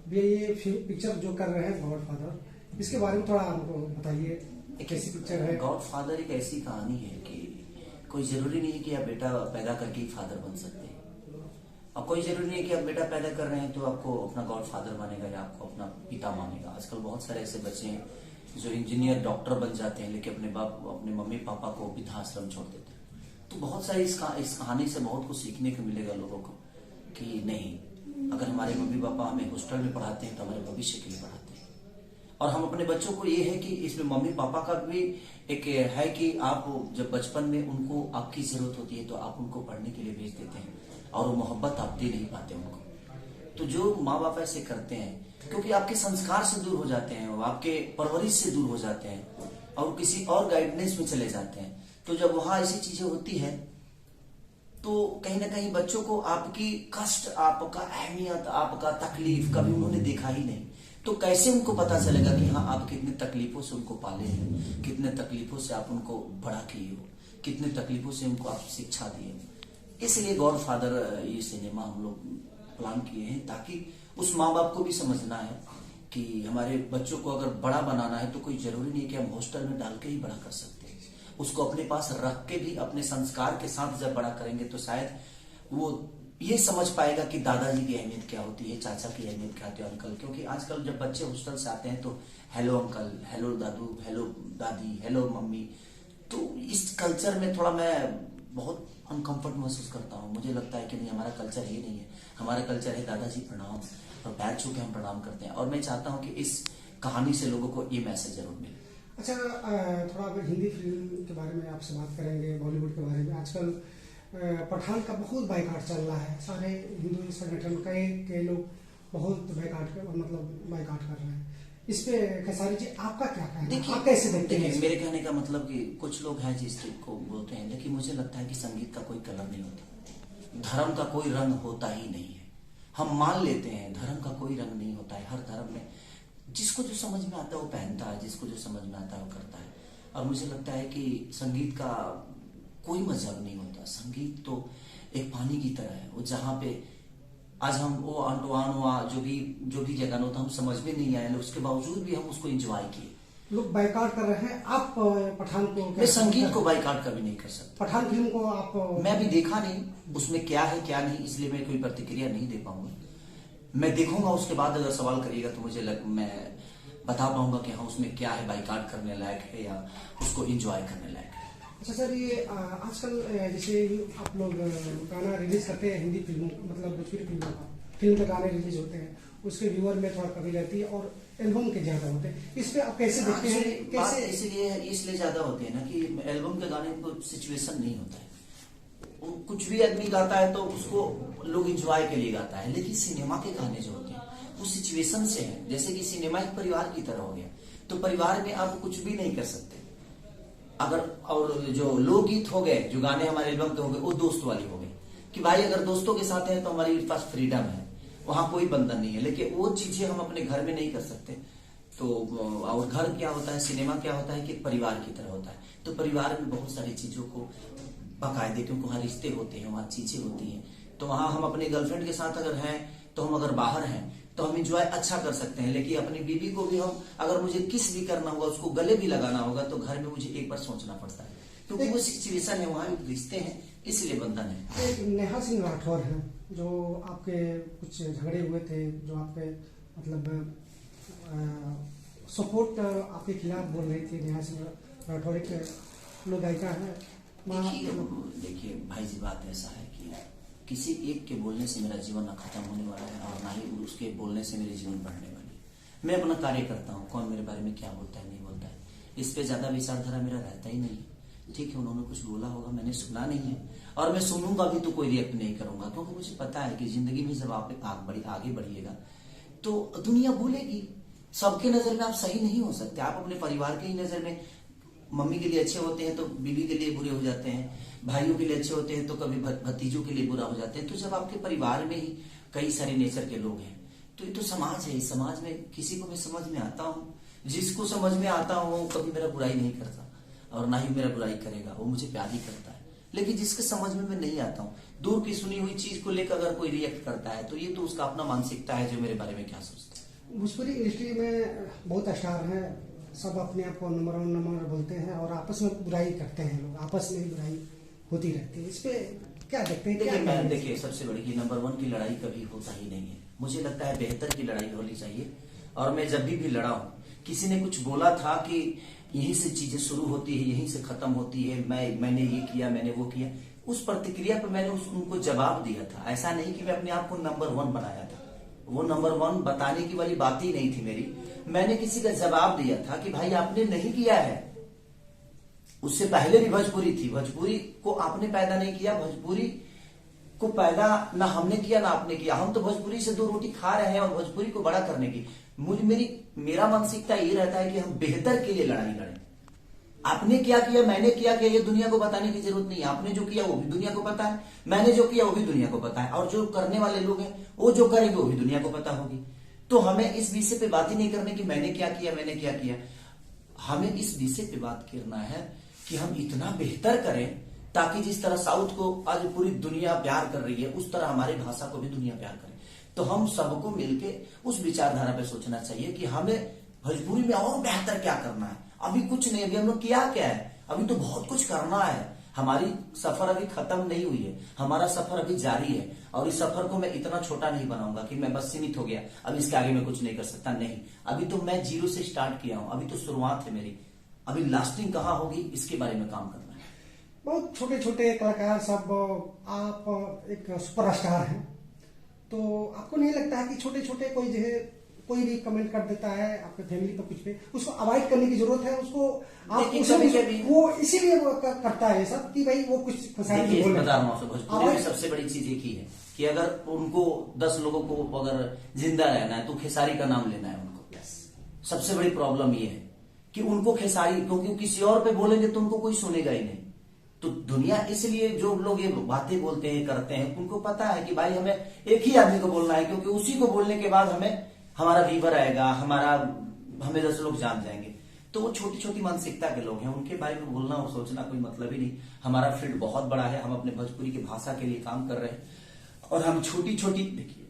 भी ये पिक्चर जो कर रहे हैं गॉडफादर, इसके बारे में थोड़ा हमको बताइए, कैसी पिक्चर है? गॉडफादर एक ऐसी कहानी है कि कोई जरूरी नहीं है कि आप बेटा पैदा करके ही फादर बन सकते हैं, और कोई जरूरी नहीं है कि आप बेटा पैदा कर रहे हैं तो आपको अपना गॉडफादर मानेगा या आपको अपना पिता मानेगा। आजकल बहुत सारे ऐसे बच्चे हैं जो इंजीनियर डॉक्टर बन जाते हैं लेकिन अपने मम्मी पापा को वृद्धाश्रम छोड़ देते हैं। तो बहुत सारी इस कहानी से बहुत कुछ सीखने को मिलेगा लोगों को कि नहीं, अगर हमारे मम्मी पापा हमें हॉस्टल में पढ़ाते हैं तो हमारे भविष्य के लिए पढ़ाते हैं। और हम अपने बच्चों को ये है कि इसमें मम्मी पापा का भी एक है कि आप जब बचपन में उनको आपकी जरूरत होती है तो आप उनको पढ़ने के लिए भेज देते हैं और वो मोहब्बत आप दे नहीं पाते उनको। तो जो माँ बाप ऐसे करते हैं क्योंकि आपके संस्कार से दूर हो जाते हैं, वो आपके परवरिश से दूर हो जाते हैं और किसी और गाइडेंस में चले जाते हैं। तो जब वहां ऐसी चीजें होती है तो कहीं ना कहीं बच्चों को आपकी कष्ट, आपका अहमियत, आपका तकलीफ कभी उन्होंने देखा ही नहीं, तो कैसे उनको पता चलेगा कि हाँ आप कितने तकलीफों से उनको पाले हैं, कितने तकलीफों से आप उनको बड़ा किए हो, कितने तकलीफों से उनको आप शिक्षा दिए हो। इसलिए गॉडफादर ये सिनेमा हम लोग प्लान किए हैं ताकि उस माँ बाप को भी समझना है कि हमारे बच्चों को अगर बड़ा बनाना है तो कोई जरूरी नहीं है कि हम हॉस्टल में डाल के ही बड़ा कर सकते हैं। उसको अपने पास रख के भी अपने संस्कार के साथ जब बड़ा करेंगे तो शायद वो ये समझ पाएगा कि दादाजी की अहमियत क्या होती है, चाचा की अहमियत क्या होती है, अंकल। क्योंकि आजकल जब बच्चे हॉस्टल से आते हैं तो हेलो अंकल, हेलो दादू, हेलो दादी, हेलो मम्मी, तो इस कल्चर में थोड़ा मैं बहुत अनकंफर्ट महसूस करता हूँ। मुझे लगता है कि नहीं, हमारा कल्चर ये नहीं है। हमारा कल्चर है दादाजी प्रणाम, और पैर छू के हम प्रणाम करते हैं। और मैं चाहता हूँ कि इस कहानी से लोगों को ये मैसेज जरूर मिले। अच्छा, थोड़ा हिंदी फिल्म के बारे में आपसे बात करेंगे, बॉलीवुड के बारे में। आजकल पठान का बहुत बाइकाट चल रहा है, सारे हिंदू संगठन कई लोग बहुत बाइकाट कर रहे हैं। इस पे खेसारी जी आपका क्या कहना है? आप कैसे देखते हैं? मेरे कहने का मतलब कि कुछ लोग हैं जिस को बोलते हैं, लेकिन मुझे लगता है कि संगीत का कोई कलर नहीं होता, धर्म का कोई रंग होता ही नहीं है। हम मान लेते हैं धर्म का कोई रंग नहीं होता है। हर धर्म में जिसको जो समझ में आता है वो पहनता है, जिसको जो समझ में आता है वो करता है। और मुझे लगता है कि संगीत का कोई मजहब नहीं होता। संगीत तो एक पानी की तरह है, वो जहाँ पे आज हम वो अंटवान हुआ जो भी जगह होता हम समझ में नहीं आया, उसके बावजूद भी हम उसको एंजॉय किए। लोग बाइकाट कर रहे हैं, आप पठान को? मैं संगीत को बाइकाट कभी नहीं कर सकता। पठान फिल्म को आप? मैं अभी देखा नहीं, उसमें क्या है क्या नहीं, इसलिए मैं कोई प्रतिक्रिया नहीं दे पाऊंगा। मैं देखूंगा, उसके बाद अगर सवाल करिएगा तो मैं बता पाऊंगा कि हाँ उसमें क्या है, बाइकाट करने लायक है या उसको एंजॉय करने लायक है। अच्छा सर, ये आजकल जैसे आप लोग गाना रिलीज करते हैं, हिंदी फिल्मों मतलब भोजपुरी फिल्म के गाने रिलीज होते हैं, उसके व्यूअर में थोड़ा कमी रहती है और एल्बम के ज्यादा होते हैं। इस पे आप कैसे देखते हैं? कैसे? इसलिए ज्यादा होते हैं ना कि एल्बम के गाने को सिचुएशन नहीं होता है। कुछ भी आदमी गाता है तो उसको लोग एंजॉय के लिए गाता है, लेकिन सिनेमा के गाने जो होते हैं वो सिचुएशन से है। जैसे कि सिनेमा एक परिवार की तरह हो गया, तो परिवार में आप कुछ भी नहीं कर सकते अगर। और जो लोकगीत हो गए, जो गाने हमारे एल्बम के हो गए, वो दोस्त वाली हो गए कि भाई अगर दोस्तों के साथ हैं तो हमारे पास फ्रीडम है, वहां कोई बंधन नहीं है। लेकिन वो चीजें हम अपने घर में नहीं कर सकते। तो और घर क्या होता है, सिनेमा क्या होता है कि परिवार की तरह होता है। तो परिवार में बहुत सारी चीजों को बाकायदे, क्योंकि वहाँ रिश्ते होते हैं, वहाँ चीजें होती हैं। तो वहां हम अपने गर्लफ्रेंड के साथ अगर हैं तो हम अगर बाहर हैं तो हम इंजॉय अच्छा कर सकते हैं। लेकिन अपनी बीवी को भी हम अगर मुझे किस भी करना होगा, उसको गले भी लगाना होगा, तो घर में मुझे एक बार सोचना पड़ता है, क्योंकि वो सिचुएशन है, वहां रिश्ते हैं, इसलिए बंधन है। एक नेहा सिंह राठौर है जो आपके कुछ झगड़े हुए थे, जो आपके मतलब सपोर्ट आपके खिलाफ बोल रही थी। नेहा सिंह राठौर एक लोग गायिका है। देखिए भाई जी, बात ऐसा है कि किसी एक के बोलने से मेरा जीवन ना खत्म होने वाला है और ना ही उसके बोलने से मेरे जीवन बढ़ने वाली है। मैं अपना कार्य करता हूँ, कौन मेरे बारे में क्या बोलता है नहीं बोलता है, इस पे ज्यादा विचारधारा मेरा रहता ही नहीं है। ठीक है, उन्होंने कुछ बोला होगा, मैंने सुना नहीं है और मैं सुनूंगा भी तो कोई रिएक्ट नहीं करूंगा, क्योंकि मुझे पता है कि जिंदगी में जब आप आगे बढ़िएगा तो दुनिया भूलेगी। सबके नजर में आप सही नहीं हो सकते। आप अपने परिवार के ही नजर में मम्मी के लिए अच्छे होते हैं तो बीवी के लिए बुरे हो जाते हैं, भाइयों के लिए अच्छे होते हैं तो कभी भतीजों के लिए बुरा हो जाते हैं। तो जब आपके परिवार में ही कई सारे नेचर के लोग हैं तो ये तो समाज है। इस समाज में किसी को मैं समझ में आता हूँ, जिसको समझ में आता हूँ वो कभी मेरा बुराई नहीं करता और ना ही मेरा बुराई करेगा, वो मुझे प्यार ही करता है। लेकिन जिसके समझ में मैं नहीं आता हूँ, दूर की सुनी हुई चीज को लेकर अगर कोई रिएक्ट करता है तो ये तो उसका अपना मानसिकता है जो मेरे बारे में क्या सोचता है। भोजपुरी इंडस्ट्री में बहुत स्टार हैं, सब अपने आप को नंबर 1 नंबर बोलते हैं और आपस में बुराई करते हैं, लोग आपस में ही बुराई होती रहती है। इस पे क्या देखते हैं? देखिए मैं देखिए सबसे बड़ी की नंबर 1 की लड़ाई कभी होता ही नहीं है। मुझे लगता है बेहतर की लड़ाई होनी चाहिए। और मैं जब भी लड़ा हूँ, किसी ने कुछ बोला था कि यहीं से चीजें शुरू होती है, यहीं से खत्म होती है, मैंने ये किया, मैंने वो किया, उस प्रतिक्रिया पर मैंने उनको जवाब दिया था। ऐसा नहीं कि मैं अपने आप को नंबर 1 बनाया था, वो नंबर 1 बताने की वाली बात ही नहीं थी मेरी। मैंने किसी का जवाब दिया था कि भाई आपने नहीं किया है। उससे पहले भी भोजपुरी थी, भोजपुरी को आपने पैदा नहीं किया, भोजपुरी को पैदा ना हमने किया ना आपने किया। हम तो भोजपुरी से 2 रोटी खा रहे हैं और भोजपुरी को बड़ा करने की मेरा मानसिकता ये रहता है कि हम बेहतर के लिए लड़ाई लड़ें। आपने क्या किया, मैंने क्या किया, ये दुनिया को बताने की जरूरत नहीं है। आपने जो किया वो भी दुनिया को पता है, मैंने जो किया वो भी दुनिया को पता है, और जो करने वाले लोग हैं वो जो करेंगे वो भी दुनिया को पता होगी। तो हमें इस विषय पे बात ही नहीं करने की मैंने क्या किया, मैंने क्या किया। हमें इस विषय पे बात करना है कि हम इतना बेहतर करें ताकि जिस तरह साउथ को आज पूरी दुनिया प्यार कर रही है, उस तरह हमारी भाषा को भी दुनिया प्यार करे। तो हम सबको मिलके उस विचारधारा पे सोचना चाहिए कि हमें भोजपुरी में और बेहतर क्या करना है। अभी कुछ नहीं, अभी हम लोग किया क्या है, अभी तो बहुत कुछ करना है। हमारी सफर अभी खत्म नहीं हुई है, हमारा सफर अभी जारी है। और इस सफर को मैं इतना छोटा नहीं बनाऊंगा कि मैं बस सीमित हो गया, अब इसके आगे मैं कुछ नहीं कर सकता। नहीं, अभी तो मैं 0 से स्टार्ट किया हूं, अभी तो शुरुआत है मेरी। अभी लास्टिंग कहाँ होगी इसके बारे में काम करना है। बहुत छोटे छोटे कलाकार सब, आप एक सुपरस्टार हैं, तो आपको नहीं लगता है कि छोटे छोटे कोई भी कमेंट कर देता है आपके फैमिली पर कुछ पे, उसको अवॉइड करने की जरूरत है? उसको आप वो इसीलिए वो करता है सब कि भाई वो कुछ भोजपुरी में सबसे बड़ी चीज एक ही है कि अगर उनको 10 लोगों को अगर जिंदा रहना है तो खेसारी का नाम लेना है उनको। सबसे बड़ी प्रॉब्लम ये है कि उनको खेसारी, क्योंकि किसी और पे बोलेंगे तो उनको कोई सुनेगा ही नहीं। तो दुनिया, इसलिए जो लोग ये बातें बोलते हैं करते हैं, उनको पता है कि भाई हमें एक ही आदमी को बोलना है, क्योंकि उसी को बोलने के बाद हमारा व्यूवर आएगा, हमें 10 लोग जान जाएंगे। तो वो छोटी छोटी मानसिकता के लोग हैं, उनके बारे में बोलना और सोचना कोई मतलब ही नहीं। हमारा फील्ड बहुत बड़ा है, हम अपने भोजपुरी की भाषा के लिए काम कर रहे हैं और हम छोटी छोटी, देखिए